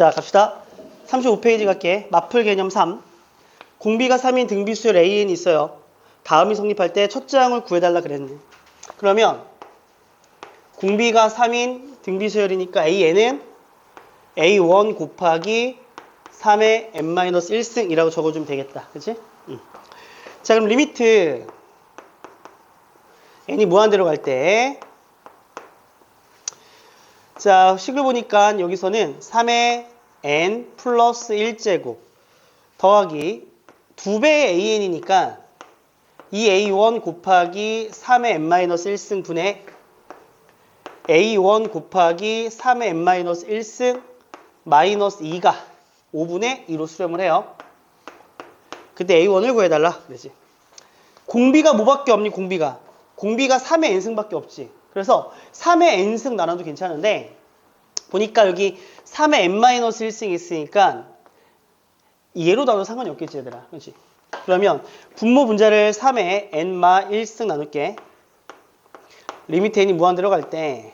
자, 갑시다. 35페이지 갈게. 마플 개념 3. 공비가 3인 등비수열 AN이 있어요. 다음이 성립할 때 첫째 항을 구해달라 그랬네. 그러면 공비가 3인 등비수열이니까 AN은 A1 곱하기 3의 n-1승이라고 적어주면 되겠다. 그치? 자, 그럼 리미트 n이 무한대로 갈 때, 자, 식을 보니까 여기서는 3의 n 플러스 1제곱 더하기 2배의 an이니까 이 a1 곱하기 3의 n-1승 분의 a1 곱하기 3의 n-1승 마이너스 2가 5분의 2로 수렴을 해요. 그때 a1을 구해달라 그러지. 공비가 뭐밖에 없니? 공비가 3의 n승밖에 없지. 그래서 3의 n승 나눠도 괜찮은데 보니까 여기 3의 n-1승이 있으니까 얘로 나눠도 상관이 없겠지 얘들아. 그렇지? 그러면 분모 분자를 3의 n-1승 나눌게. 리미트 n이 무한대로 갈 때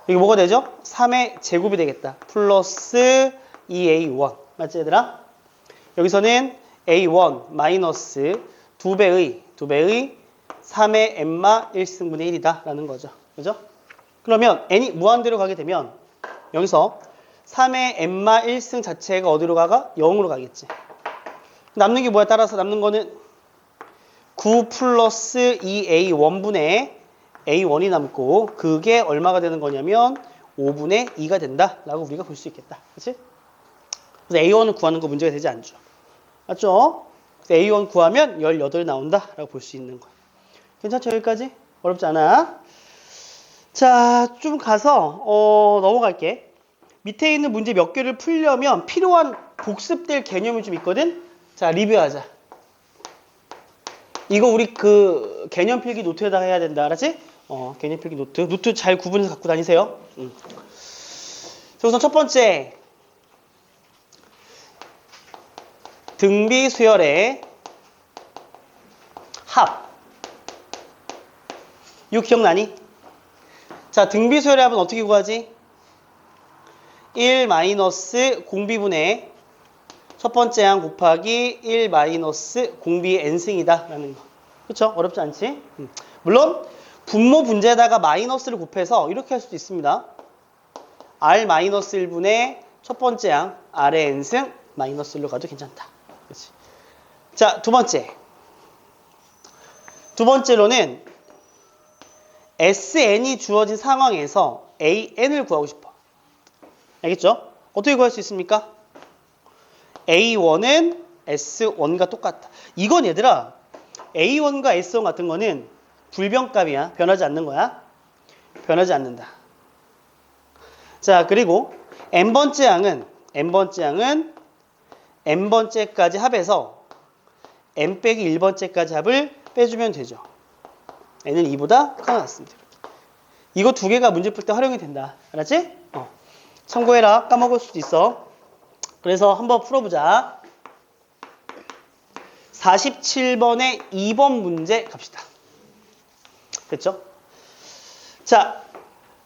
이게 뭐가 되죠? 3의 제곱이 되겠다. 플러스 2a1 맞지 얘들아? 여기서는 a1 마이너스 2배의 3의 n-1승분의 1이다 라는 거죠. 그죠? 그러면 n이 무한대로 가게 되면 여기서 3의 n-1승 자체가 어디로 가가? 0으로 가겠지. 남는 게 뭐야? 따라서 남는 거는 9 플러스 2a1분의 a1이 남고 그게 얼마가 되는 거냐면 5분의 2가 된다 라고 우리가 볼 수 있겠다. 그치? 그래서 a1을 구하는 거 문제가 되지 않죠. 맞죠? 그래서 a1 구하면 18 나온다 라고 볼 수 있는 거야. 괜찮죠? 여기까지? 어렵지 않아? 자, 좀 가서 넘어갈게. 밑에 있는 문제 몇 개를 풀려면 필요한 복습될 개념이 좀 있거든? 자, 리뷰하자. 이거 우리 그 개념 필기 노트에다가 해야 된다. 알았지? 개념 필기 노트 잘 구분해서 갖고 다니세요. 자, 우선 첫 번째. 등비 수열의 합. 이거 기억나니? 자, 등비 수열의 합은 어떻게 구하지? 1 마이너스 공비분의 첫 번째 항 곱하기 1 마이너스 공비의 n승이다 라는 거. 그쵸? 어렵지 않지? 물론 분모 분자에다가 마이너스를 곱해서 이렇게 할 수도 있습니다. r 마이너스 1분의 첫 번째 항 r의 n승 마이너스 1로 가도 괜찮다. 그렇지? 자, 두 번째로는 SN이 주어진 상황에서 AN을 구하고 싶어. 알겠죠? 어떻게 구할 수 있습니까? A1은 S1과 똑같다. 이건 얘들아 A1과 S1 같은 거는 불변값이야. 변하지 않는 거야. 변하지 않는다. 자, 그리고 N번째 항은 N번째까지 합해서 N 빼기 1번째까지 합을 빼주면 되죠. N은 2보다 크게 났습니다. 이거 두 개가 문제 풀 때 활용이 된다. 알았지? 참고해라. 까먹을 수도 있어. 그래서 한번 풀어보자. 47번의 2번 문제 갑시다. 됐죠? 자,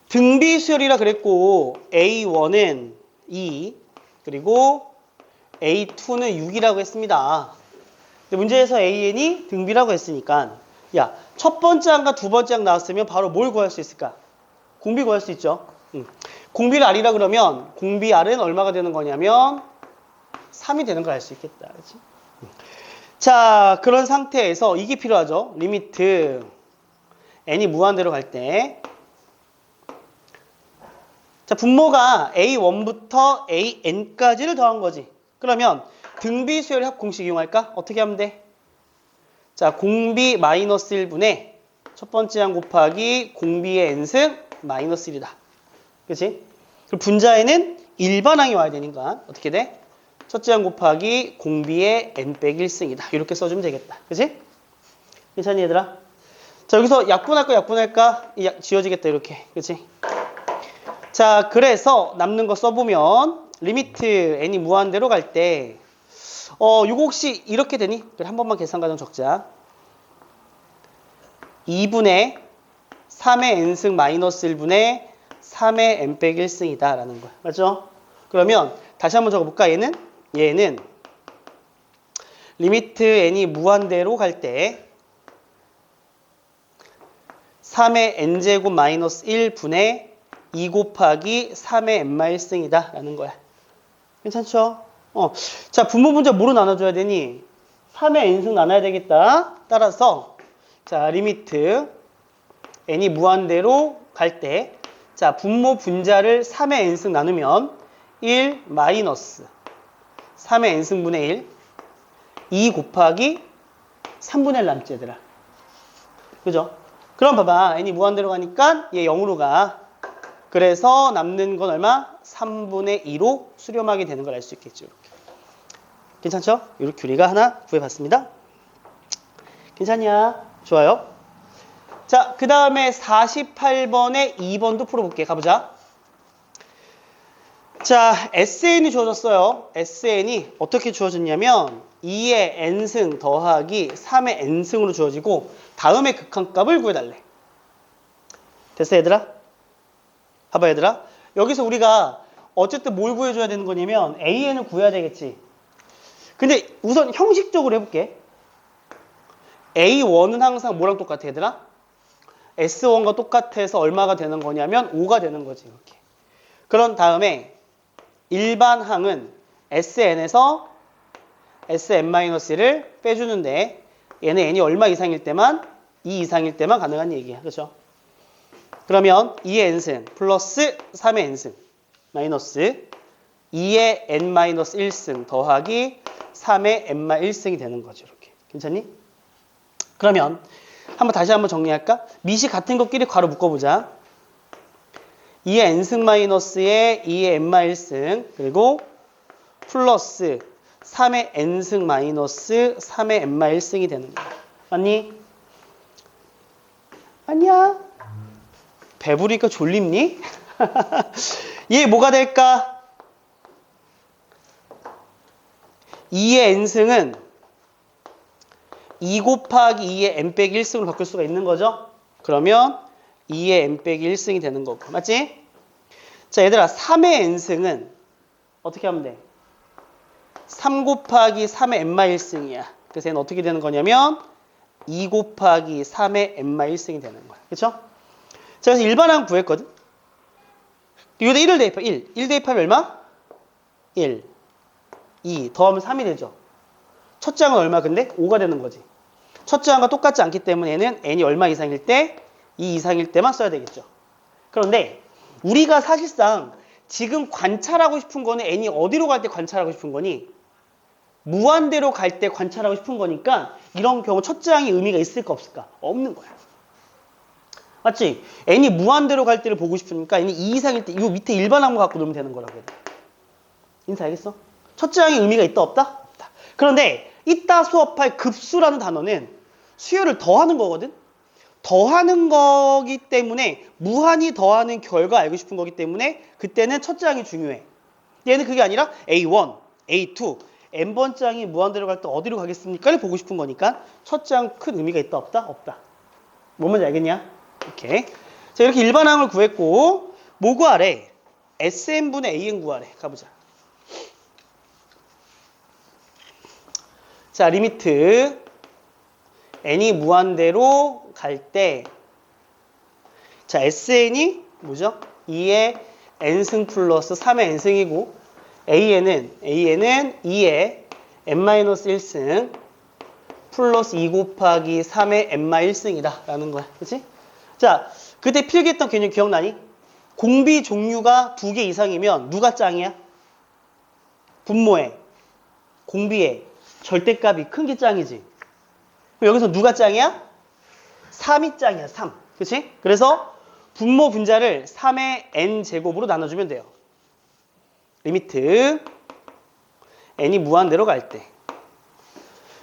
등비수열이라 그랬고 A1은 2 그리고 A2는 6이라고 했습니다. 근데 문제에서 AN이 등비라고 했으니까 야, 첫 번째 항과 두 번째 항 나왔으면 바로 뭘 구할 수 있을까? 공비 구할 수 있죠. 공비를 R이라 그러면 공비 R은 얼마가 되는 거냐면 3이 되는 걸 알 수 있겠다. 그렇지? 자, 그런 상태에서 이게 필요하죠. 리미트 n이 무한대로 갈 때 자, 분모가 a1부터 an까지를 더한 거지. 그러면 등비수열 합 공식 이용할까? 어떻게 하면 돼? 자, 공비 마이너스 1분의 첫 번째 항 곱하기 공비의 n승 마이너스 1이다. 그치? 그리고 분자에는 일반항이 와야 되니까 어떻게 돼? 첫째 항 곱하기 공비의 n 빼기 1승이다. 이렇게 써주면 되겠다. 그치? 괜찮니 얘들아? 자, 여기서 약분할까? 지워지겠다 이렇게. 그치? 자, 그래서 남는 거 써보면 리미트 n이 무한대로 갈 때 이거 혹시 이렇게 되니? 그래, 한 번만 계산 과정 적자. 2분의 3의 n승 마이너스 1분의 3의 n 빼기 1승이다 라는 거야. 맞죠? 그러면 다시 한번 적어볼까? 얘는 리미트 n이 무한대로 갈 때 3의 n제곱 마이너스 1분의 2 곱하기 3의 n마 1승이다 라는 거야. 괜찮죠? 자, 분모 분자 뭐로 나눠줘야 되니? 3의 n승 나눠야 되겠다. 따라서 자, 리미트 n이 무한대로 갈 때 자, 분모 분자를 3의 n승 나누면 1 마이너스 3의 n승분의 1 2 곱하기 3분의 1 남지 얘들아. 그죠? 그럼 봐봐. n이 무한대로 가니까 얘 0으로 가. 그래서 남는 건 얼마? 3분의 2로 수렴하게 되는 걸 알 수 있겠죠. 이렇게. 괜찮죠? 이렇게 우리가 하나 구해봤습니다. 괜찮냐? 좋아요. 자, 그 다음에 48번에 2번도 풀어볼게. 가보자. 자, SN이 주어졌어요. SN이 어떻게 주어졌냐면 2의 n승 더하기 3의 n승으로 주어지고 다음의 극한값을 구해달래. 됐어 얘들아? 봐봐 얘들아. 여기서 우리가 어쨌든 뭘 구해줘야 되는 거냐면 AN을 구해야 되겠지. 근데 우선 형식적으로 해볼게. A1은 항상 뭐랑 똑같아 얘들아? S1과 똑같아서 얼마가 되는 거냐면 5가 되는 거지. 이렇게. 그런 다음에 일반 항은 SN에서 Sn-1을 빼주는데 얘는 n이 얼마 이상일 때만 2 이상일 때만 가능한 얘기야. 그렇죠? 그러면 2의 n승 플러스 3의 n승 마이너스 2의 n-1승 더하기 3의 n마 1승이 되는 거죠. 이렇게. 괜찮니? 그러면 다시 한번 정리할까? 미시 같은 것끼리 괄호 묶어보자. 2의 n승 마이너스에 2의 n마 1승 그리고 플러스 3의 n승 마이너스 3의 n마 1승이 되는 거야. 맞니? 맞냐? 배부르니까 졸립니? 얘 뭐가 될까? 2의 n승은 2 곱하기 2의 n 빼기 1승으로 바꿀 수가 있는 거죠? 그러면 2의 n 빼기 1승이 되는 거고. 맞지? 자, 얘들아 3의 n승은 어떻게 하면 돼? 3 곱하기 3의 n마 1승이야. 그래서 얘는 어떻게 되는 거냐면 2 곱하기 3의 n마 1승이 되는 거야. 그쵸? 자, 그래서 일반항 구했거든? 이거다 1을 대입해. 1 대입하면 얼마? 1. 2 더하면 3이 되죠. 첫째 항은 얼마 근데? 5가 되는 거지. 첫째 항과 똑같지 않기 때문에 얘는 n이 얼마 이상일 때? 2 이상일 때만 써야 되겠죠. 그런데 우리가 사실상 지금 관찰하고 싶은 거는 n이 어디로 갈 때 관찰하고 싶은 거니? 무한대로 갈 때 관찰하고 싶은 거니까 이런 경우 첫째 항이 의미가 있을까 없을까? 없는 거야. 맞지? n이 무한대로 갈 때를 보고 싶으니까 n이 2 이상일 때 이 밑에 일반항만 갖고 놀면 되는 거라고. 인사 알겠어? 첫째 항이 의미가 있다 없다? 없다. 그런데 이따 수업할 급수라는 단어는 수열을 더하는 거거든? 더하는 거기 때문에 무한히 더하는 결과 알고 싶은 거기 때문에 그때는 첫째 항이 중요해. 얘는 그게 아니라 A1, A2, n번째 항이 무한대로 갈 때 어디로 가겠습니까를 보고 싶은 거니까 첫째 항 큰 의미가 있다 없다? 없다. 뭔 말인지 알겠냐? 이렇게. 자, 이렇게 일반항을 구했고 뭐 구하래? SN분의 AN 구하래. 가보자. 자, 리미트 n이 무한대로 갈 때 자, SN이 뭐죠? 2의 n승 플러스 3의 n승이고 AN은 2의 n-1승 플러스 2 곱하기 3의 n마 1승이다 라는 거야. 그치? 자, 그때 필기했던 개념 기억나니? 공비 종류가 2개 이상이면 누가 짱이야? 분모에 공비에 절대값이 큰 게 짱이지. 그럼 여기서 누가 짱이야? 3이 짱이야. 3. 그치? 그래서 분모 분자를 3의 n제곱으로 나눠주면 돼요. 리미트 n이 무한대로 갈 때.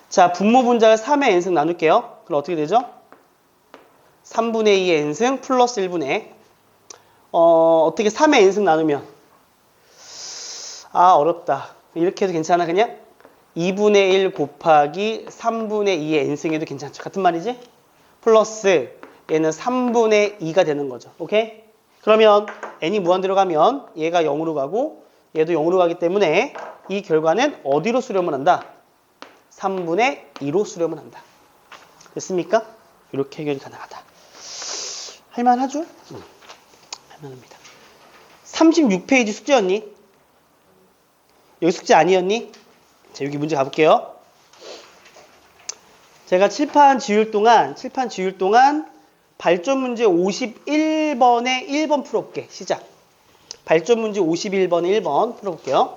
자, 분모 분자를 3의 n승 나눌게요. 그럼 어떻게 되죠? 3분의 2의 n승 플러스 1분의 어떻게 3의 n승 나누면 어렵다. 이렇게 해도 괜찮아 그냥? 2분의 1 곱하기 3분의 2의 n승에도 괜찮죠. 같은 말이지? 플러스 얘는 3분의 2가 되는 거죠. 오케이? 그러면 n이 무한대로 가면 얘가 0으로 가고 얘도 0으로 가기 때문에 이 결과는 어디로 수렴을 한다? 3분의 2로 수렴을 한다. 됐습니까? 이렇게 해결이 가능하다. 할만하죠? 할만합니다. 36페이지 숙제였니? 여기 숙제 아니었니? 자, 여기 문제 가볼게요. 제가 칠판 지울 동안 발전 문제 51번에 1번 풀어볼게. 시작. 발전 문제 51번에 1번 풀어볼게요.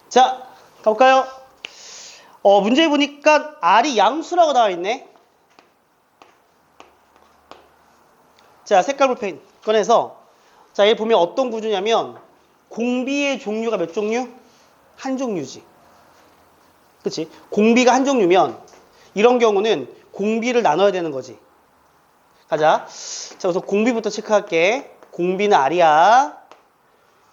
자, 가볼까요? 문제 보니까 R이 양수라고 나와 있네. 자, 색깔 볼펜 꺼내서 자, 얘 보면 어떤 구조냐면 공비의 종류가 몇 종류? 한 종류지. 그치? 공비가 한 종류면 이런 경우는 공비를 나눠야 되는 거지. 가자. 자, 우선 공비부터 체크할게. 공비는 R이야.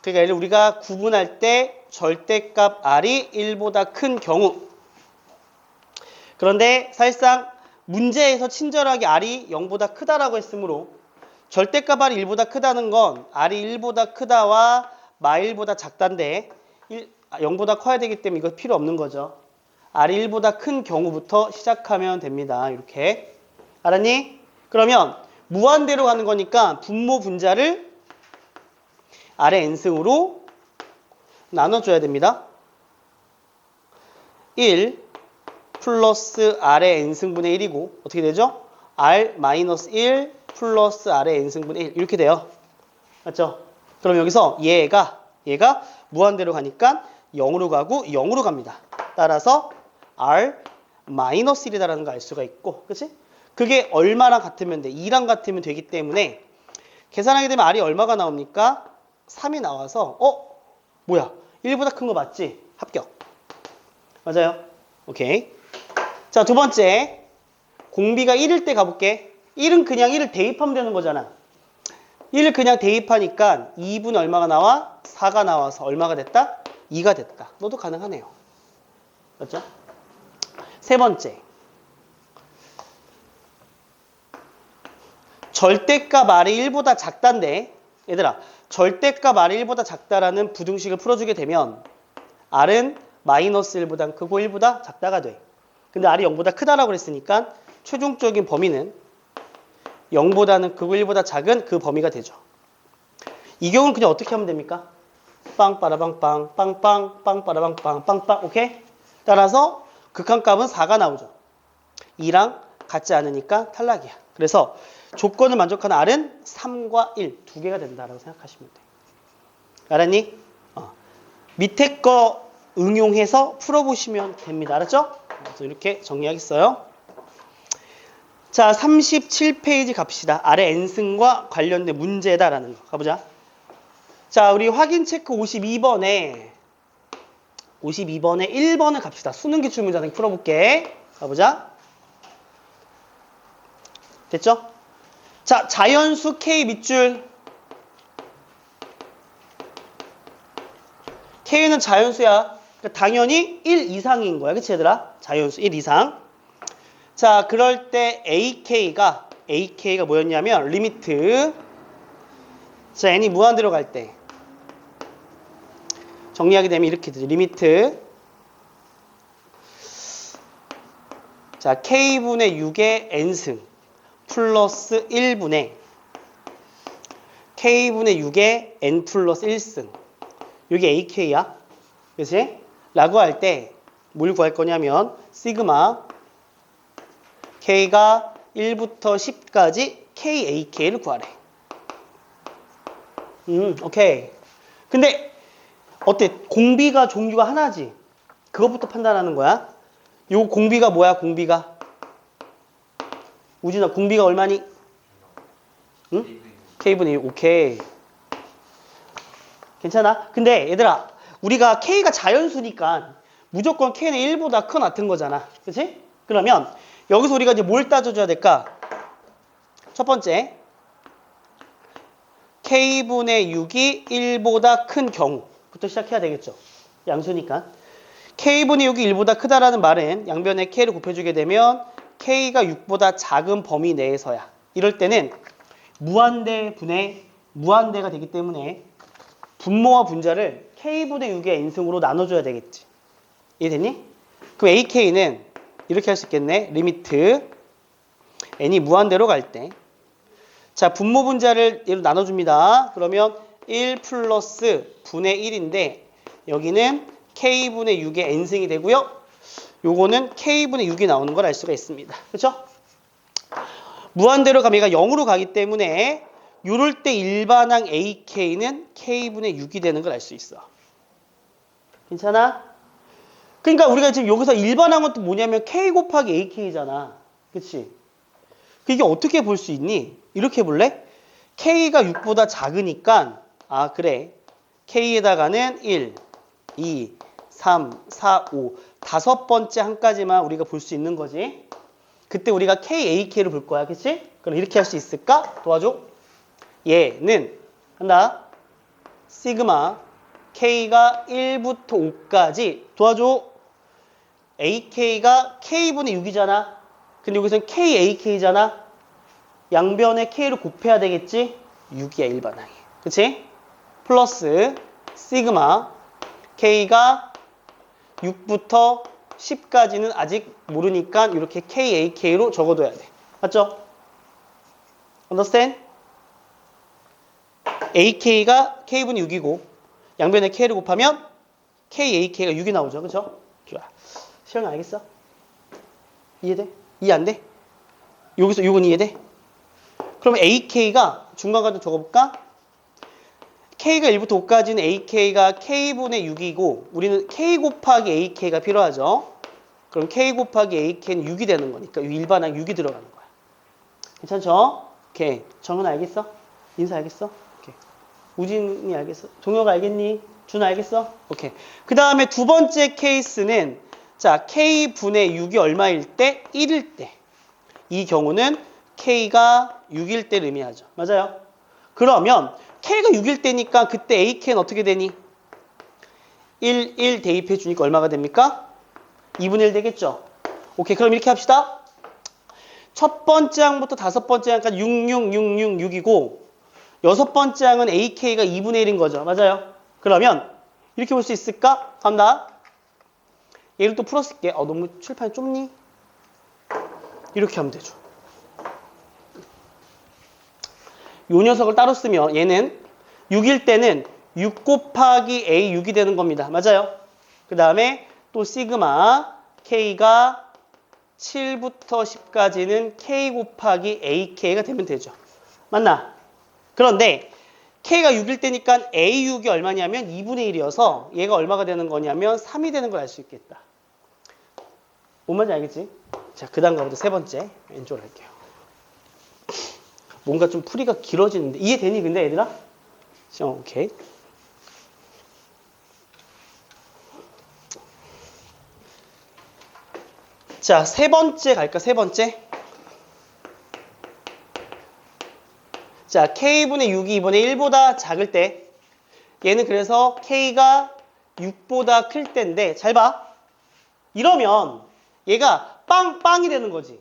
그러니까 얘를 우리가 구분할 때 절대값 R이 1보다 큰 경우. 그런데 사실상 문제에서 친절하게 R이 0보다 크다라고 했으므로 절대값 R이 1보다 크다는 건 R이 1보다 크다와 마1보다 작다인데 0보다 커야 되기 때문에 이거 필요 없는 거죠. R이 1보다 큰 경우부터 시작하면 됩니다. 이렇게. 알았니? 그러면 무한대로 가는 거니까 분모 분자를 R의 n승으로 나눠줘야 됩니다. 1 플러스 R의 n승분의 1이고 어떻게 되죠? R 마이너스 1 플러스 R의 n승분의 1 이렇게 돼요. 맞죠? 그럼 여기서 얘가 무한대로 가니까 0으로 가고 0으로 갑니다. 따라서 R 마이너스 1이다라는 걸 알 수가 있고 그치? 그게 얼마랑 같으면 돼? 2랑 같으면 되기 때문에 계산하게 되면 R이 얼마가 나옵니까? 3이 나와서 뭐야? 1보다 큰 거 맞지? 합격. 맞아요? 오케이. 자, 두 번째. 공비가 1일 때 가볼게. 1은 그냥 1을 대입하면 되는 거잖아. 1을 그냥 대입하니까 2분의 얼마가 나와? 4가 나와서 얼마가 됐다? 2가 됐다. 너도 가능하네요. 맞죠? 세 번째. 절대값 R이 1보다 작다인데 얘들아 절대값 R이 1보다 작다라는 부등식을 풀어주게 되면 R은 마이너스 1보다 크고 1보다 작다가 돼. 근데 R이 0보다 크다라고 그랬으니까 최종적인 범위는 0보다는 크고 1보다 작은 그 범위가 되죠. 이 경우는 그냥 어떻게 하면 됩니까? 빵빠라빵빵 빵빵 빵빠라빵빵 빵빵 오케이? 따라서 극한값은 4가 나오죠. 2랑 같지 않으니까 탈락이야. 그래서 조건을 만족하는 R은 3과 1 두 개가 된다라고 생각하시면 돼. 알았니? 밑에 거 응용해서 풀어보시면 됩니다. 알았죠? 그래서 이렇게 정리하겠어요. 자, 37페이지 갑시다. 아래 n승과 관련된 문제다라는 거. 가보자. 자, 우리 확인 체크 52번에 1번을 갑시다. 수능 기출 문제 풀어볼게. 가보자. 됐죠? 자, 자연수 K 밑줄. K는 자연수야. 그러니까 당연히 1 이상인 거야. 그치 얘들아? 자연수 1 이상. 자, 그럴 때 AK가 뭐였냐면 리미트. 자, n이 무한대로 갈 때 정리하게 되면 이렇게 되죠. 리미트. 자, k분의 6의 n승 플러스 1분의 k분의 6의 n 플러스 1승. 이게 ak야. 그치? 라고 할 때 뭘 구할 거냐면 시그마 k가 1부터 10까지 kak를 구하래. 오케이. 근데 어때? 공비가 종류가 하나지. 그것부터 판단하는 거야. 요 공비가 뭐야? 공비가 우진아, 공비가 얼마니? 응? k분의 1. 오케이. 괜찮아? 근데 얘들아, 우리가 k가 자연수니까 무조건 k는 1보다 큰 같은 거잖아. 그치? 그러면 여기서 우리가 이제 뭘 따져줘야 될까? 첫 번째, k분의 6이 1보다 큰 경우부터 시작해야 되겠죠. 양수니까. k분의 6이 1보다 크다라는 말은 양변에 k를 곱해주게 되면 k가 6보다 작은 범위 내에서야. 이럴 때는 무한대 분의 무한대가 되기 때문에 분모와 분자를 k분의 6의 n승으로 나눠줘야 되겠지. 이해됐니? 그럼 ak는 이렇게 할 수 있겠네. 리미트 n이 무한대로 갈 때. 자, 분모 분자를 얘로 나눠줍니다. 그러면 1 플러스 분의 1인데 여기는 k분의 6의 n승이 되고요. 요거는 k분의 6이 나오는 걸 알 수가 있습니다. 그렇죠? 무한대로 가면 얘가 0으로 가기 때문에 요럴 때 일반항 ak는 k분의 6이 되는 걸 알 수 있어. 괜찮아? 그러니까 우리가 지금 여기서 일반항은 또 뭐냐면 k 곱하기 ak잖아. 그치? 이게 어떻게 볼 수 있니? 이렇게 볼래? k가 6보다 작으니까 아 그래. k에다가는 1, 2, 3, 4, 5 다섯 번째 한까지만 우리가 볼 수 있는 거지. 그때 우리가 kak를 볼 거야. 그치? 그럼 이렇게 할 수 있을까? 도와줘. 얘는 한다. 시그마 k가 1부터 5까지 도와줘. ak가 k분의 6이잖아. 근데 여기서는 kak잖아. 양변에 k를 곱해야 되겠지? 6이야 일반항이. 그치? 플러스 시그마 k가 6부터 10까지는 아직 모르니까 이렇게 kak로 적어둬야 돼. 맞죠? understand? ak가 k분의 6이고 양변에 k를 곱하면 kak가 6이 나오죠. 그쵸? 좋아. 시영 알겠어? 이해돼? 이해 안 돼? 여기서 요건 이해돼? 그럼 ak가 중간까지 적어볼까? k가 1부터 5까지는 ak가 k분의 6이고 우리는 k 곱하기 ak가 필요하죠. 그럼 k 곱하기 ak는 6이 되는 거니까 일반항 6이 들어가는 거야. 괜찮죠? 오케이. 정은 알겠어? 인사 알겠어? 오케이. 우진이 알겠어? 동혁 알겠니? 준 알겠어? 오케이. 그 다음에 두 번째 케이스는 자 k분의 6이 얼마일 때? 1일 때. 이 경우는 k가 6일 때를 의미하죠. 맞아요? 그러면 k가 6일 때니까 그때 ak는 어떻게 되니? 1 대입해 주니까 얼마가 됩니까? 2분의 1 되겠죠? 오케이. 그럼 이렇게 합시다. 첫 번째 항부터 다섯 번째 항까지 6, 6, 6, 6, 6이고 여섯 번째 항은 ak가 2분의 1인 거죠. 맞아요? 그러면 이렇게 볼 수 있을까? 간다. 얘를 또 풀어쓸게. 너무 칠판이 좁니? 이렇게 하면 되죠. 요 녀석을 따로 쓰면 얘는 6일 때는 6 곱하기 A6이 되는 겁니다. 맞아요? 그 다음에 또 시그마 K가 7부터 10까지는 K 곱하기 AK가 되면 되죠. 맞나? 그런데 K가 6일 때니까 A6이 얼마냐면 2분의 1이어서 얘가 얼마가 되는 거냐면 3이 되는 걸 알 수 있겠다. 뭔 말인지 알겠지? 자, 그 다음 가보자. 세 번째. 왼쪽으로 할게요. 뭔가 좀 풀이가 길어지는데 이해되니 근데 얘들아? 오케이. 자, 세 번째 갈까? 세 번째. 자, k분의 6이 이번에 1보다 작을 때 얘는 그래서 k가 6보다 클 때인데 잘 봐. 이러면 얘가 빵이 되는 거지.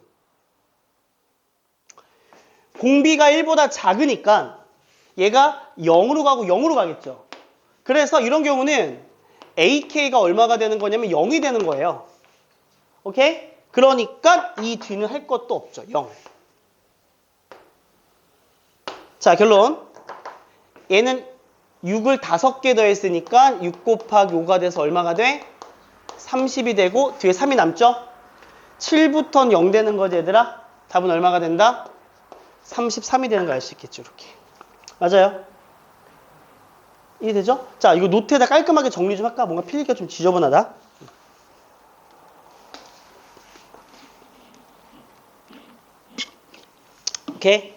공비가 1보다 작으니까 얘가 0으로 가고 0으로 가겠죠. 그래서 이런 경우는 AK가 얼마가 되는 거냐면 0이 되는 거예요. 오케이? 그러니까 이 뒤는 할 것도 없죠. 0. 자, 결론. 얘는 6을 5개 더했으니까 6 곱하기 5가 돼서 얼마가 돼? 30이 되고 뒤에 3이 남죠? 7부터는 0 되는 거지 얘들아? 답은 얼마가 된다? 33이 되는 거 알 수 있겠죠, 이렇게. 맞아요? 이해되죠? 자, 이거 노트에다 깔끔하게 정리 좀 할까? 뭔가 필기가 좀 지저분하다. 오케이?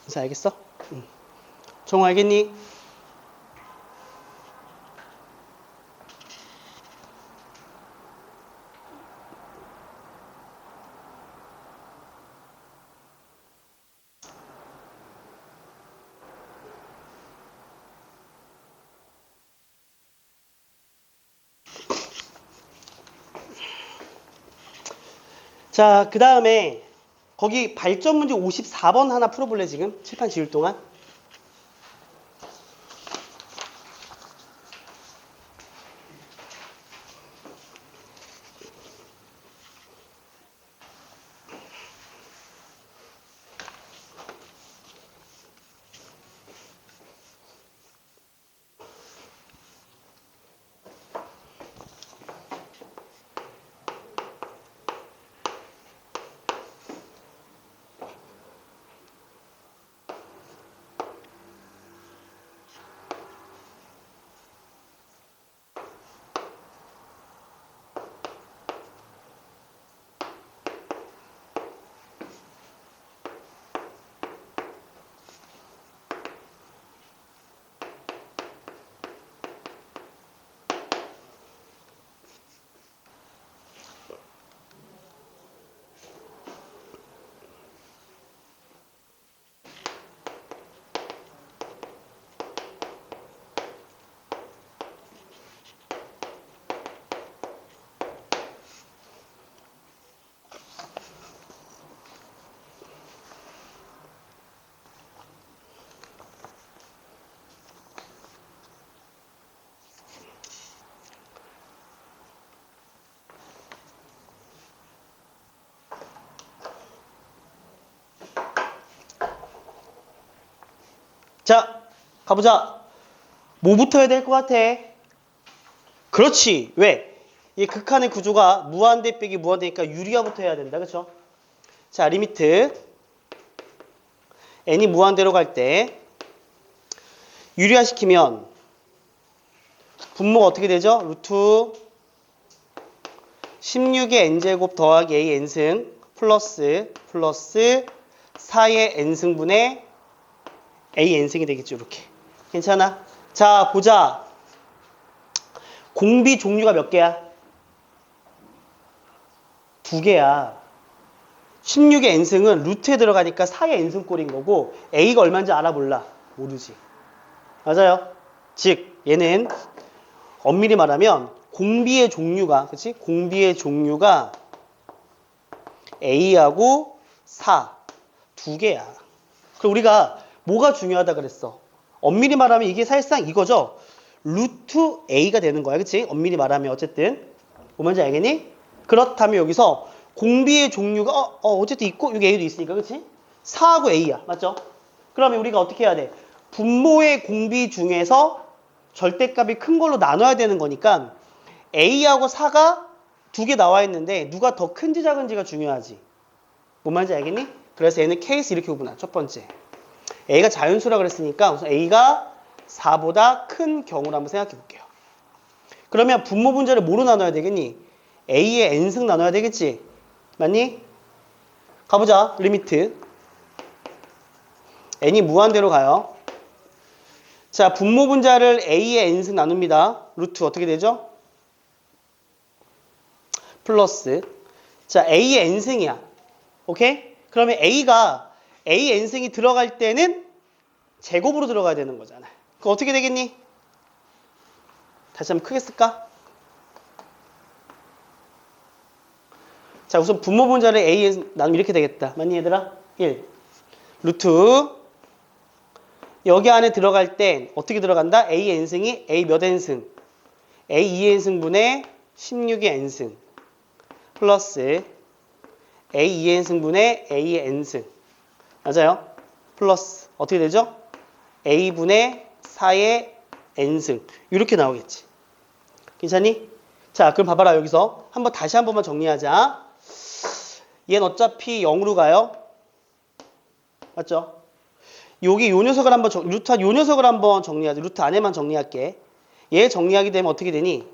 인사 알겠어? 정우 알겠니? 자, 그 다음에 거기 발전 문제 54번 하나 풀어볼래 지금? 칠판 지울 동안? 자, 가보자. 뭐부터 해야 될 것 같아? 그렇지. 왜? 이 극한의 구조가 무한대 빼기 무한대니까 유리화부터 해야 된다. 그쵸? 자, 리미트 n이 무한대로 갈 때 유리화 시키면 분모가 어떻게 되죠? 루트 16의 n제곱 더하기 a n승 플러스 4의 n승분의 a n승이 되겠죠. 이렇게. 괜찮아? 자, 보자. 공비 종류가 몇 개야? 2개야. 16의 n승은 루트에 들어가니까 4의 n승꼴인 거고 a가 얼마인지 알아 몰라? 모르지. 맞아요. 즉 얘는 엄밀히 말하면 공비의 종류가 그치? 공비의 종류가 a하고 4 2개야. 그럼 우리가 뭐가 중요하다 그랬어? 엄밀히 말하면 이게 사실상 이거죠. 루트 a가 되는 거야. 그치? 엄밀히 말하면 어쨌든 뭔지 알겠니? 그렇다면 여기서 공비의 종류가 어쨌든 있고 여기 a도 있으니까 그치? 4하고 a야. 맞죠? 그러면 우리가 어떻게 해야 돼? 분모의 공비 중에서 절대값이 큰 걸로 나눠야 되는 거니까 a하고 4가 2개 나와 있는데 누가 더 큰지 작은지가 중요하지. 뭔 말인지 알겠니? 그래서 얘는 케이스 이렇게 구분하. 첫 번째. a가 자연수라 그랬으니까 우선 a가 4보다 큰 경우를 한번 생각해 볼게요. 그러면 분모 분자를 뭐로 나눠야 되겠니? a의 n승 나눠야 되겠지? 맞니? 가보자. 리미트. n이 무한대로 가요. 자, 분모 분자를 a의 n승 나눕니다. 루트 어떻게 되죠? 플러스. 자, a의 n승이야. 오케이? 그러면 a가 a n승이 들어갈 때는 제곱으로 들어가야 되는 거잖아. 그럼 어떻게 되겠니? 다시 한번 크게 쓸까? 자, 우선 분모 분자를 a에 나누면 이렇게 되겠다. 맞니 얘들아? 1 루트 여기 안에 들어갈 땐 어떻게 들어간다? a n승이 a 몇 n승? a 2n승분의 16의 n승 플러스 a 2n승분의 a의 n승 맞아요? 플러스 어떻게 되죠? a분의 4의 n승 이렇게 나오겠지. 괜찮니? 자, 그럼 봐봐라. 여기서 다시 한 번만 정리하자. 얘는 어차피 0으로 가요. 맞죠? 여기 요 녀석을 한번 루트 요 녀석을 한번 정리하자. 루트 안에만 정리할게. 얘 정리하게 되면 어떻게 되니?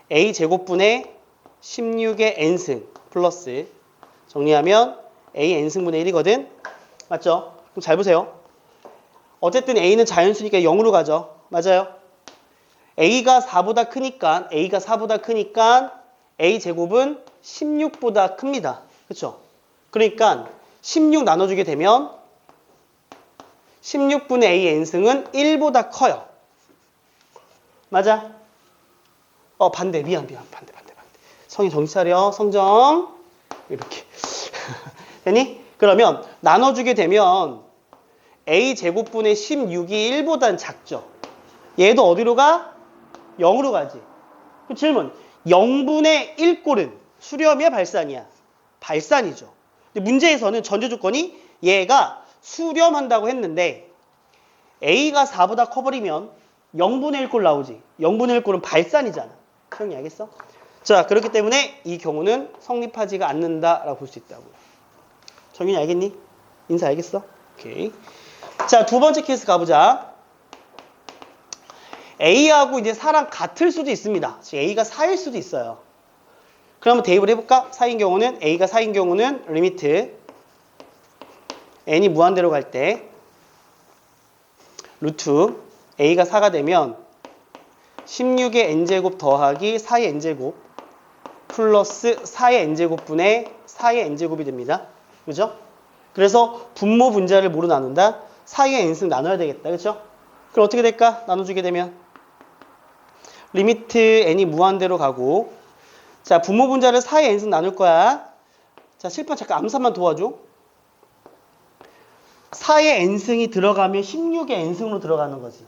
a 제곱분의 16의 n승 플러스 정리하면 a n승분의 1이거든. 맞죠? 그럼 잘 보세요. 어쨌든 a는 자연수니까 0으로 가죠. 맞아요? a가 4보다 크니까 a 제곱은 16보다 큽니다. 그렇죠? 그러니까 16 나눠주게 되면 16분의 a n승은 1보다 커요. 맞아? 반대. 미안. 반대. 성이 정신 차려. 성정. 이렇게. 되니? 그러면 나눠주게 되면 a 제곱분의 16이 1보단 작죠. 얘도 어디로 가? 0으로 가지. 그 질문. 0분의 1꼴은 수렴이야 발산이야? 발산이죠. 근데 문제에서는 전제 조건이 얘가 수렴한다고 했는데 a가 4보다 커버리면 0분의 1꼴 나오지. 0분의 1꼴은 발산이잖아. 형이 알겠어? 자, 그렇기 때문에 이 경우는 성립하지가 않는다라고 볼 수 있다고. 정윤이 알겠니? 인사 알겠어? 오케이. 자, 두 번째 케이스 가보자. A하고 이제 4랑 같을 수도 있습니다. A가 4일 수도 있어요. 그러면 대입을 해볼까? 4인 경우는 A가 4인 경우는 리미트 n이 무한대로 갈 때 루트 A가 4가 되면 16의 n제곱 더하기 4의 n제곱 플러스 4의 n제곱분의 4의 n제곱이 됩니다. 그죠? 그래서 분모 분자를 뭐로 나눈다? 4의 n승 나눠야 되겠다. 그렇죠? 그럼 어떻게 될까? 나눠주게 되면 리미트 n이 무한대로 가고 자, 분모 분자를 4의 n승 나눌 거야. 자, 실판 잠깐 암산만 도와줘. 4의 n승이 들어가면 16의 n승으로 들어가는 거지.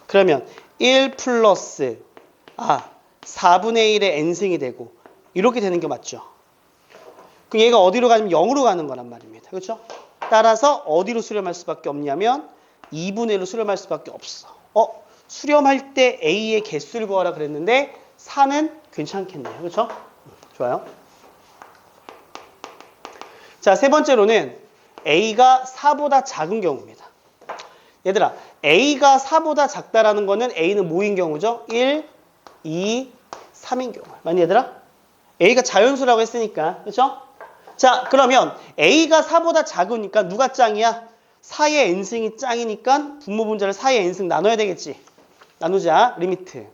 그러면 1 플러스 4분의 1의 n승이 되고 이렇게 되는 게 맞죠. 그럼 얘가 어디로 가냐면 0으로 가는 거란 말입니다. 그렇죠? 따라서 어디로 수렴할 수밖에 없냐면 2분의 1로 수렴할 수밖에 없어. 수렴할 때 A의 개수를 구하라 그랬는데 4는 괜찮겠네요. 그렇죠? 좋아요. 자, 세 번째로는 A가 4보다 작은 경우입니다. 얘들아, A가 4보다 작다라는 거는 A는 뭐인 경우죠? 1, 2, 3인 경우. 맞니 얘들아? A가 자연수라고 했으니까. 그렇죠? 자, 그러면 A가 4보다 작으니까 누가 짱이야? 4의 n승이 짱이니까 분모 분자를 4의 n승 나눠야 되겠지. 나누자. 리미트.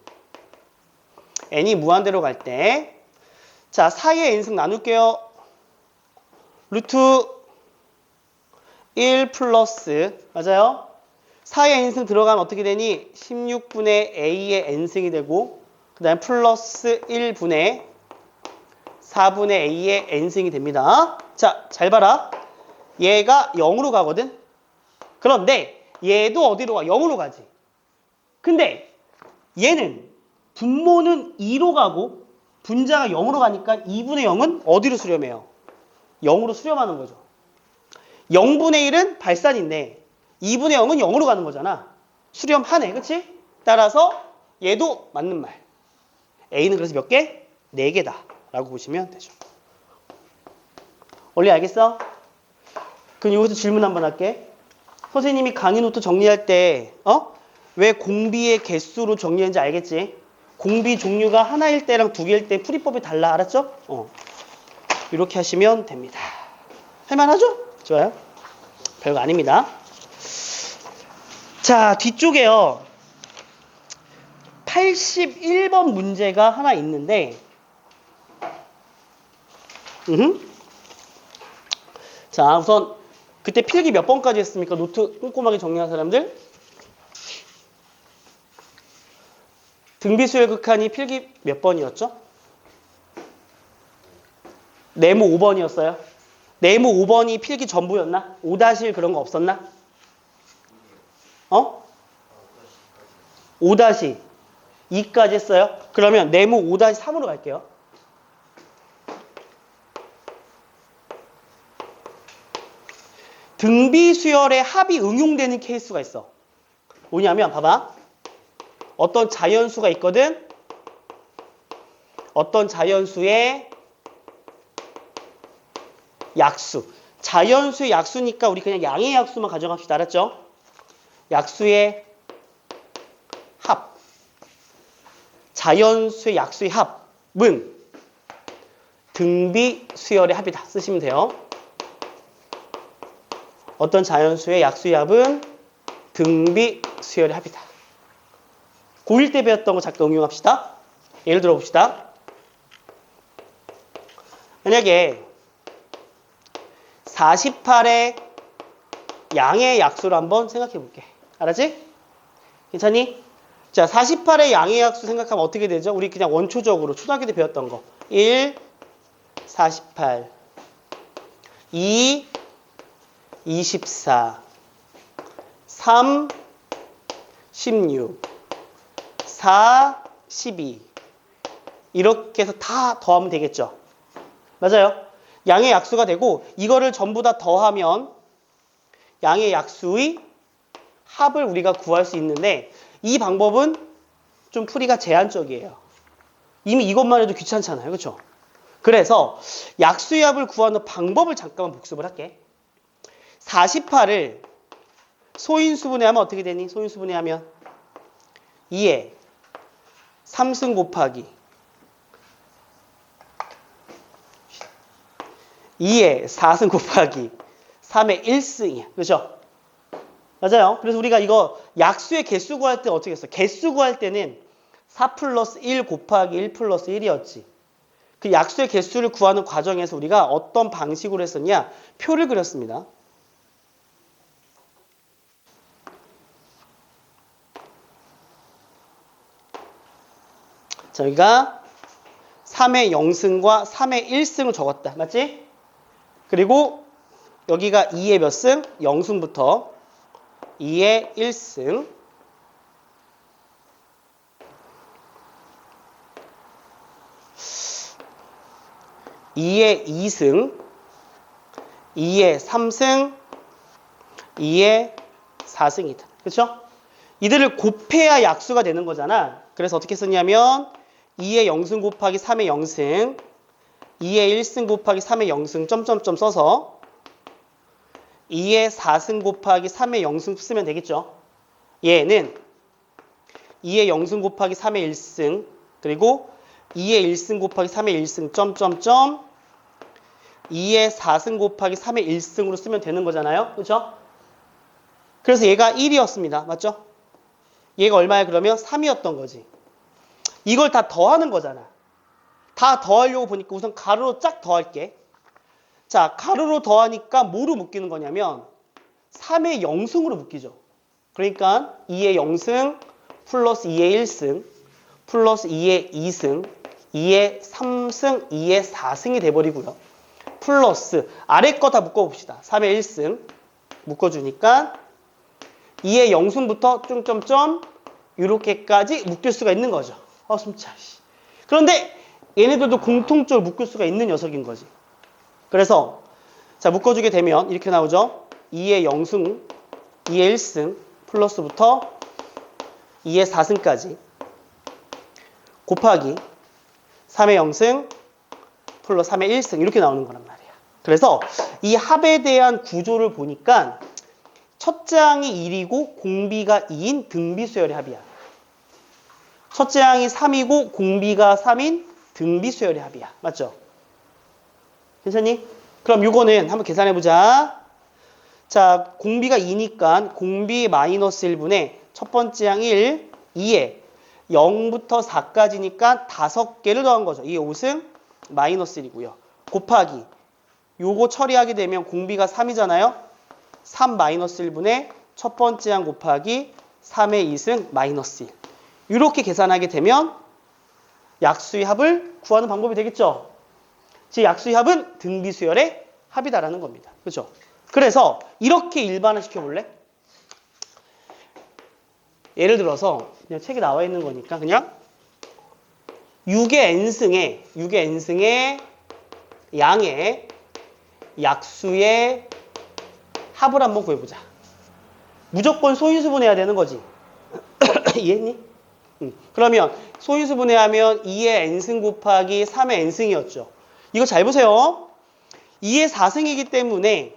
n이 무한대로 갈 때 자, 4의 n승 나눌게요. 루트 1 플러스 맞아요? 4의 n승 들어가면 어떻게 되니? 16분의 a의 n승이 되고 그 다음에 플러스 1분의 4분의 a의 n승이 됩니다. 자, 잘 봐라. 얘가 0으로 가거든? 그런데 얘도 어디로 가? 0으로 가지. 근데 얘는 분모는 2로 가고 분자가 0으로 가니까 2분의 0은 어디로 수렴해요? 0으로 수렴하는 거죠. 0분의 1은 발산인데 2분의 0은 0으로 가는 거잖아. 수렴하네. 그치? 따라서 얘도 맞는 말. A는 그래서 몇 개? 4개다. 라고 보시면 되죠. 원리 알겠어? 그럼 여기서 질문 한번 할게. 선생님이 강의 노트 정리할 때 왜 공비의 개수로 정리했는지 알겠지? 공비 종류가 하나일 때랑 두 개일 때 풀이법이 달라. 알았죠? 이렇게 하시면 됩니다. 할만하죠? 좋아요. 별거 아닙니다. 자, 뒤쪽에요. 81번 문제가 하나 있는데 자, 우선 그때 필기 몇 번까지 했습니까? 노트 꼼꼼하게 정리한 사람들? 등비수열 극한이 필기 몇 번이었죠? 네모 5번이었어요. 네모 5번이 필기 전부였나? 5-1 그런 거 없었나? 5-2까지 했어요. 그러면 네모 5-3으로 갈게요. 등비수열에 합이 응용되는 케이스가 있어. 뭐냐면 봐봐. 어떤 자연수가 있거든. 어떤 자연수의 약수. 자연수의 약수니까 우리 그냥 양의 약수만 가져갑시다. 알았죠? 약수의 합. 자연수의 약수의 합은 등비수열의 합이다. 쓰시면 돼요. 어떤 자연수의 약수의 합은 등비수열의 합이다. 고1 때 배웠던 거 잠깐 응용합시다. 예를 들어 봅시다. 만약에 48의 양의 약수를 한번 생각해 볼게. 알았지? 괜찮니? 자, 48의 양의 약수 생각하면 어떻게 되죠? 우리 그냥 원초적으로 초등학교 때 배웠던 거. 1, 48, 2, 24, 3, 16, 4, 12 이렇게 해서 다 더하면 되겠죠. 맞아요. 양의 약수가 되고 이거를 전부 다 더하면 양의 약수의 합을 우리가 구할 수 있는데 이 방법은 좀 풀이가 제한적이에요. 이미 이것만 해도 귀찮잖아요. 그렇죠? 그래서 약수의 합을 구하는 방법을 잠깐만 복습을 할게. 48을 소인수분해하면 어떻게 되니? 소인수분해하면 2에 3승 곱하기 2에 4승 곱하기 3의 1승이야. 그렇죠? 맞아요. 그래서 우리가 이거 약수의 개수 구할 때 어떻게 했어? 개수 구할 때는 4 플러스 1 곱하기 1 플러스 1이었지. 그 약수의 개수를 구하는 과정에서 우리가 어떤 방식으로 했었냐? 표를 그렸습니다. 자, 여기가 3의 0승과 3의 1승을 적었다. 맞지? 그리고 여기가 2의 몇 승? 0승부터 2의 1승. 2의 2승. 2의 3승. 2의 4승이다. 그렇죠? 이들을 곱해야 약수가 되는 거잖아. 그래서 어떻게 썼냐면 2의 0승 곱하기 3의 0승 2의 1승 곱하기 3의 0승 점점점 써서 2의 4승 곱하기 3의 0승 쓰면 되겠죠. 얘는 2의 0승 곱하기 3의 1승 그리고 2의 1승 곱하기 3의 1승 점점점 2의 4승 곱하기 3의 1승으로 쓰면 되는 거잖아요. 그렇죠? 그래서 얘가 1이었습니다. 맞죠? 얘가 얼마야 그러면? 3이었던 거지. 이걸 다 더하는 거잖아. 다 더하려고 보니까 우선 가로로 쫙 더할게. 자, 가로로 더하니까 뭐로 묶이는 거냐면 3의 0승으로 묶이죠. 그러니까 2의 0승 플러스 2의 1승 플러스 2의 2승 2의 3승 2의 4승이 돼버리고요. 플러스 아래 거 다 묶어봅시다. 3의 1승 묶어주니까 2의 0승부터 점점점 이렇게까지 묶일 수가 있는 거죠. 숨차. 그런데 얘네들도 공통적으로 묶을 수가 있는 녀석인 거지. 그래서 자 묶어주게 되면 이렇게 나오죠. 2의 0승, 2의 1승 플러스부터 2의 4승까지 곱하기 3의 0승 플러스 3의 1승 이렇게 나오는 거란 말이야. 그래서 이 합에 대한 구조를 보니까 첫째 항이 1이고 공비가 2인 등비수열의 합이야. 첫째 항이 3이고 공비가 3인 등비수열의 합이야. 맞죠? 괜찮니? 그럼 이거는 한번 계산해보자. 자, 공비가 2니까 공비 마이너스 1분의 첫 번째 항 1, 2에 0부터 4까지니까 5개를 더한 거죠. 2의 5승 마이너스 1이고요. 곱하기 요거 처리하게 되면 공비가 3이잖아요. 3 마이너스 1분의 첫 번째 항 곱하기 3의 2승 마이너스 1. 이렇게 계산하게 되면 약수의 합을 구하는 방법이 되겠죠. 즉 약수의 합은 등비수열의 합이다라는 겁니다. 그렇죠? 그래서 이렇게 일반화 시켜볼래? 예를 들어서 그냥 책에 나와 있는 거니까 그냥 6의 n승의 양의 약수의 합을 한번 구해보자. 무조건 소인수분해야 되는 거지. 이해했니? 그러면 소인수분해하면 2의 n승 곱하기 3의 n승이었죠. 이거 잘 보세요. 2의 4승이기 때문에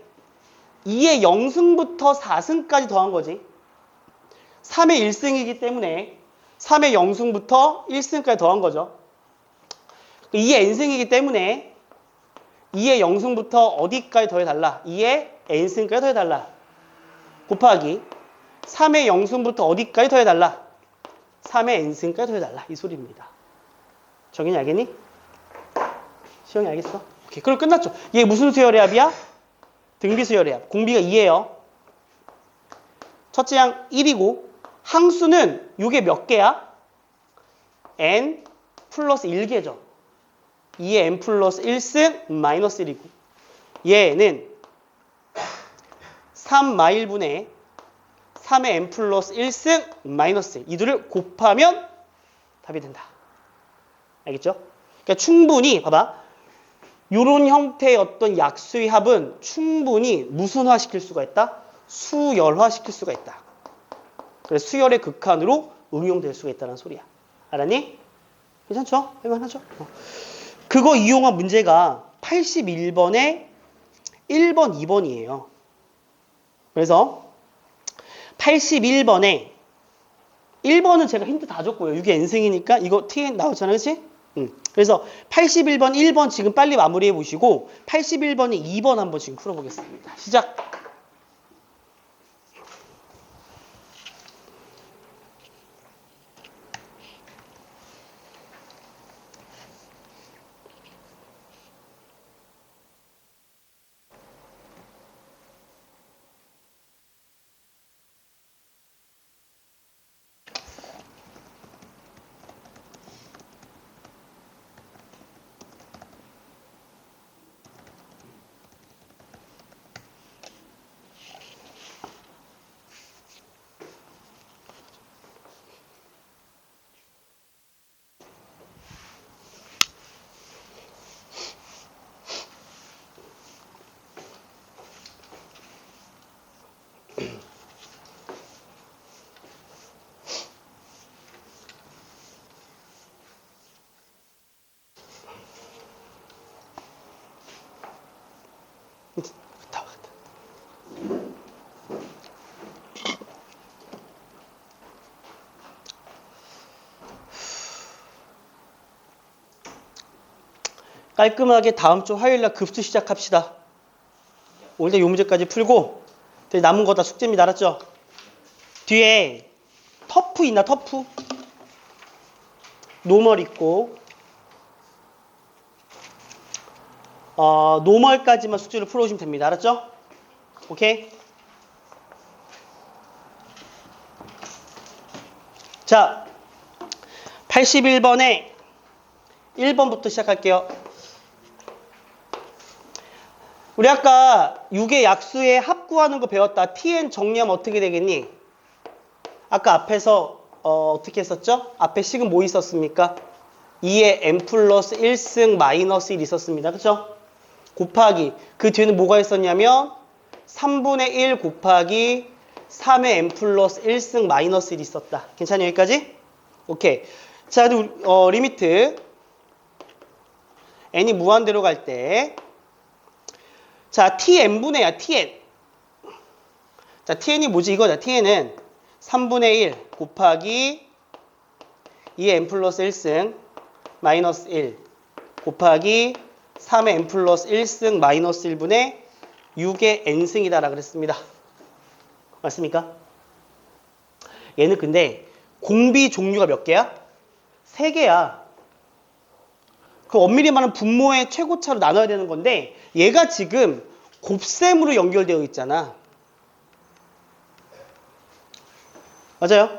2의 0승부터 4승까지 더한 거지. 3의 1승이기 때문에 3의 0승부터 1승까지 더한 거죠. 2의 n승이기 때문에 2의 0승부터 어디까지 더해달라? 2의 n승까지 더해달라. 곱하기 3의 0승부터 어디까지 더해달라? 3의 n승까지 더해달라. 이 소리입니다. 정현이 알겠니? 시영이 알겠어? 오케이. 그럼 끝났죠. 얘 무슨 수열의 합이야? 등비수열의 합. 공비가 2예요. 첫째 항 1이고 항수는 이게 몇 개야? n 플러스 1개죠. 2의 n 플러스 1승 마이너스 1이고 얘는 3 마일분의 3의 n 플러스 1승 마이너스 1. 이들을 곱하면 답이 된다. 알겠죠? 그러니까 충분히 봐봐. 이런 형태의 어떤 약수의 합은 충분히 무슨화 시킬 수가 있다? 수열화 시킬 수가 있다. 그래서 수열의 극한으로 응용될 수가 있다는 소리야. 알았니? 괜찮죠? 할만하죠? 그거 이용한 문제가 81번에 1번, 2번이에요. 그래서 81번에 1번은 제가 힌트 다 줬고요. 6의 n승이니까 이거 tn 나오잖아. 그치? 그래서 81번, 1번 지금 빨리 마무리해 보시고 81번에 2번 한번 지금 풀어보겠습니다. 시작! 깔끔하게 다음 주 화요일날 급수 시작합시다. 오늘 요 문제까지 풀고 남은 거 다 숙제입니다. 알았죠? 뒤에 터프 있나? 터프? 노멀 있고 노멀까지만 숙제를 풀어오시면 됩니다. 알았죠? 오케이? 자, 81번에 1번부터 시작할게요. 우리 아까 6의 약수의 합 구하는 거 배웠다. tn 정리하면 어떻게 되겠니? 아까 앞에서 어떻게 했었죠? 앞에 식은 뭐 있었습니까? 2의 n 플러스 1승 마이너스 1 있었습니다. 그쵸? 곱하기 그 뒤에는 뭐가 있었냐면 3분의 1 곱하기 3의 n 플러스 1승 마이너스 1 있었다. 괜찮아요? 여기까지? 오케이. 자, 리미트 n이 무한대로 갈 때 자, tn분의 야, tn. 자, tn이 뭐지? 이거다. tn은 3분의 1 곱하기 2의 n 플러스 1승 마이너스 1 곱하기 3의 n 플러스 1승 마이너스 1분의 6의 n승이다라 그랬습니다. 맞습니까? 얘는 근데 공비 종류가 몇 개야? 3개야. 그 엄밀히 말하면 분모의 최고차로 나눠야 되는 건데 얘가 지금 곱셈으로 연결되어 있잖아. 맞아요?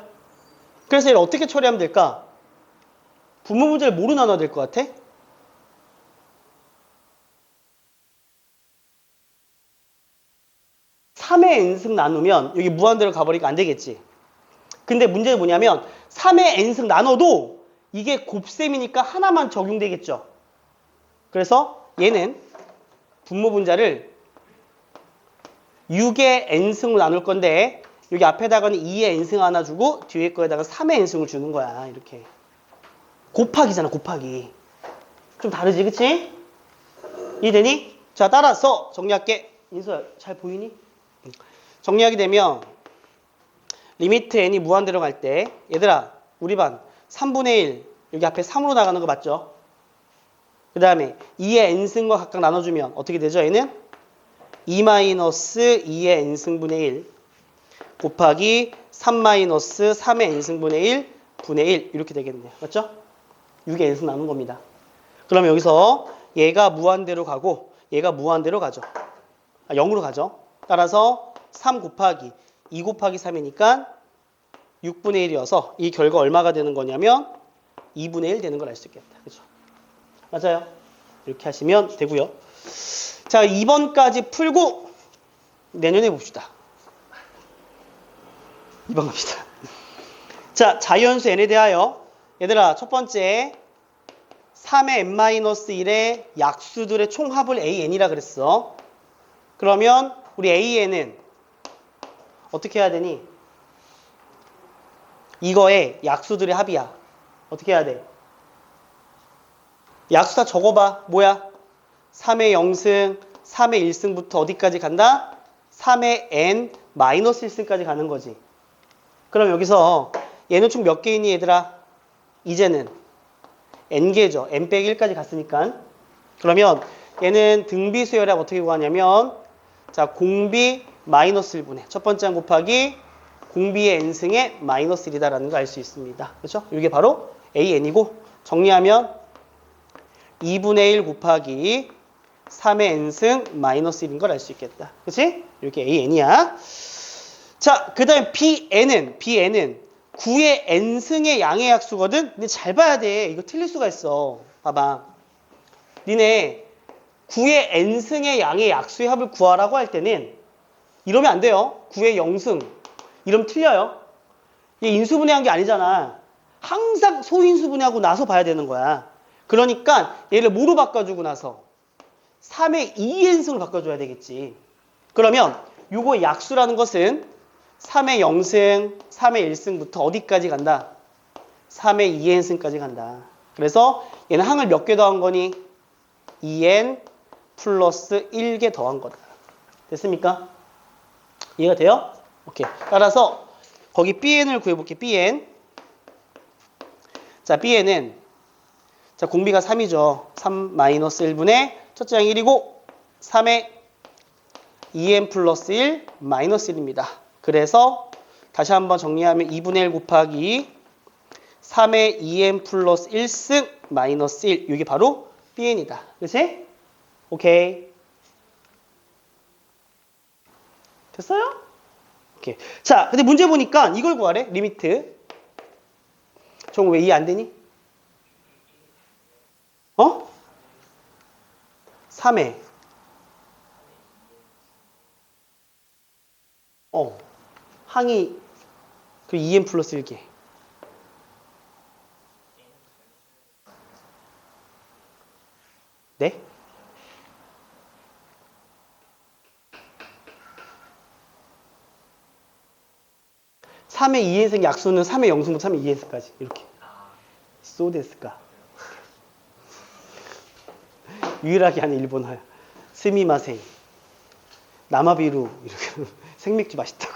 그래서 얘를 어떻게 처리하면 될까? 분모 문제를 뭐로 나눠야 될 것 같아? 3의 n승 나누면 여기 무한대로 가버리니까 안 되겠지. 근데 문제는 뭐냐면 3의 n승 나눠도 이게 곱셈이니까 하나만 적용되겠죠. 그래서 얘는 분모 분자를 6의 n승으로 나눌 건데 여기 앞에다가는 2의 n승 하나 주고 뒤에 거에다가 3의 n승을 주는 거야. 이렇게. 곱하기잖아, 곱하기. 좀 다르지, 그치? 이해되니? 자, 따라서 정리할게. 인수야, 잘 보이니? 정리하게 되면 리미트 n이 무한대로 갈 때 얘들아, 우리 반 3분의 1 여기 앞에 3으로 나가는 거 맞죠? 그 다음에 2의 n승과 각각 나눠주면 어떻게 되죠? 얘는 2-2의 n승분의 1 곱하기 3-3의 n승분의 1 분의 1 이렇게 되겠네요. 맞죠? 6의 n승 나눈 겁니다. 그러면 여기서 얘가 무한대로 가고 얘가 무한대로 가죠. 0으로 가죠. 따라서 3 곱하기 2 곱하기 3이니까 6분의 1이어서 이 결과 얼마가 되는 거냐면 2분의 1 되는 걸 알 수 있겠다. 그죠? 맞아요. 이렇게 하시면 되고요. 자, 2번까지 풀고 내년에 봅시다. 2번 갑시다. 자, 자유연수 n에 대하여 얘들아, 첫 번째 3의 n-1의 약수들의 총합을 an이라 그랬어. 그러면 우리 an은 어떻게 해야 되니? 이거의 약수들의 합이야. 어떻게 해야 돼? 약수 다 적어봐. 뭐야? 3의 0승, 3의 1승부터 어디까지 간다? 3의 n-1승까지 가는 거지. 그럼 여기서 얘는 총 몇 개이니 얘들아? 이제는 n개죠. n-1까지 갔으니까. 그러면 얘는 등비수열합 어떻게 구하냐면 자, 공비 마이너스 1분의 첫 번째 항 곱하기 공비의 n승의 마이너스 1이다라는 걸 알 수 있습니다. 그렇죠? 이게 바로 an이고 정리하면 2분의 1 곱하기 3의 n승 마이너스 1인 걸 알 수 있겠다. 그렇지? 이렇게 an이야. 자, 그 다음에 bn은 9의 n승의 양의 약수거든? 근데 잘 봐야 돼. 이거 틀릴 수가 있어. 봐봐. 니네 9의 n승의 양의 약수의 합을 구하라고 할 때는 이러면 안 돼요. 9의 0승. 이러면 틀려요. 이게 인수분해한 게 아니잖아. 항상 소인수분해하고 나서 봐야 되는 거야. 그러니까 얘를 뭐로 바꿔주고 나서 3의 2n승으로 바꿔줘야 되겠지. 그러면 요거 약수라는 것은 3의 0승, 3의 1승부터 어디까지 간다? 3의 2n승까지 간다. 그래서 얘는 항을 몇 개 더한 거니? 2n 플러스 1개 더한 거다. 됐습니까? 이해가 돼요? 오케이. 따라서 거기 bn을 구해볼게. bn. 자, bn은 자, 공비가 3이죠. 3 마이너스 1분의 첫째 항 1이고 3의 2n 플러스 1 마이너스 1입니다. 그래서 다시 한번 정리하면 2분의 1 곱하기 3의 2n 플러스 1승 마이너스 1. 이게 바로 bn이다. 그렇지? 오케이. 됐어요? 오케이. 자, 근데 문제 보니까 이걸 구하래. 리미트. 정 왜 이해 안 되니? 3회. 항이 그 2n 플러스 1개. 네? (3의 2n승) 약수는 3의 0승부터 3의 2n승까지 이렇게. 소데스까. 유일하게 하는 일본어야. 스미마생. 나마비루 이렇게 생맥주 맛있다고.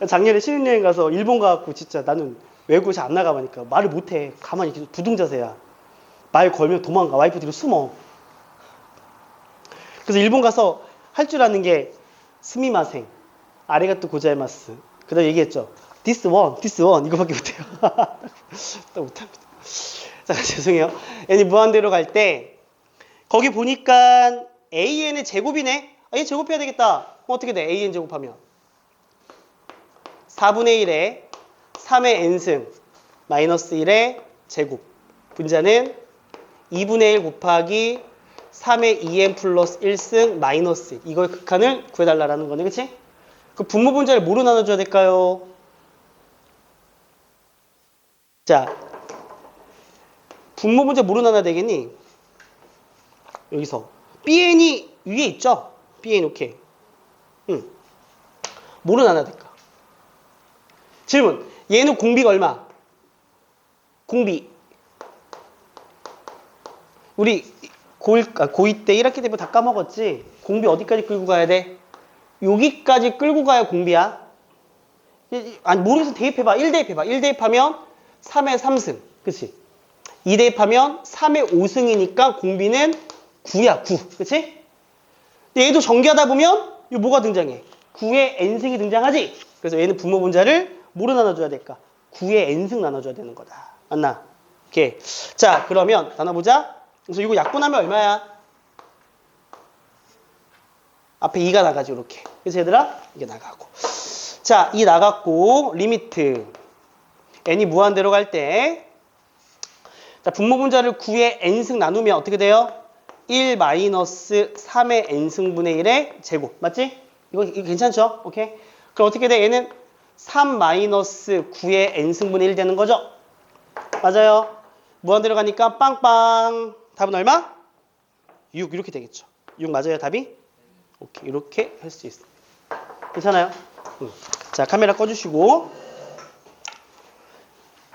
작년에 신혼여행 가서 일본 가갖고 진짜 나는 외국에 잘 안 나가보니까 말을 못해. 가만히 계속 부둥자세야. 말 걸면 도망가. 와이프 뒤로 숨어. 그래서 일본 가서 할 줄 아는 게 스미마생, 아리가또 고자이마스. 그 다음에 얘기했죠. this one 이거밖에 못해요. 또 못합니다. 자, 죄송해요. n이 무한대로 갈 때 거기 보니까 an의 제곱이네. 얘 제곱해야 되겠다. 어떻게 돼? an 제곱하면 4분의 1에 3의 n승 마이너스 1의 제곱. 분자는 2분의 1 곱하기 3의 2n 플러스 1승 마이너스 1. 이거의 극한을 구해달라는 거네. 그치? 그 분모 분자를 뭐로 나눠줘야 될까요? 자, 분모 분자 뭐로 나눠야 되겠니? 여기서 BN이 위에 있죠? BN 오케이. 뭐로 나눠야 될까? 질문. 얘는 공비가 얼마? 공비. 우리 고2 때 1학기 때부터 다 까먹었지? 공비 어디까지 끌고 가야 돼? 여기까지 끌고 가야 공비야. 아니 모르겠어. 대입해봐. 1 대입해봐. 1 대입하면 3의 3승. 그치? 2 대입하면 3의 5승이니까 공비는 9야. 9. 그치? 근데 얘도 전개하다 보면 이 뭐가 등장해? 9의 n승이 등장하지? 그래서 얘는 분모 분자를 뭐로 나눠줘야 될까? 9의 n승 나눠줘야 되는 거다. 맞나? 오케이. 자, 그러면 나눠보자. 그래서 이거 약분하면 얼마야? 앞에 2가 나가지, 이렇게. 그래서 얘들아, 이게 나가고. 자, 2 나갔고, 리미트. n이 무한대로 갈 때. 자, 분모 분자를 9의 n승 나누면 어떻게 돼요? 1 마이너스 3의 n승분의 1의 제곱. 맞지? 이거 괜찮죠? 오케이. 그럼 어떻게 돼? 얘는 3 마이너스 9의 n승분의 1 되는 거죠? 맞아요. 무한대로 가니까 빵빵. 답은 얼마? 6 이렇게 되겠죠. 6 맞아요 답이? 오케이 이렇게 할 수 있습니다. 괜찮아요? 자 카메라 꺼주시고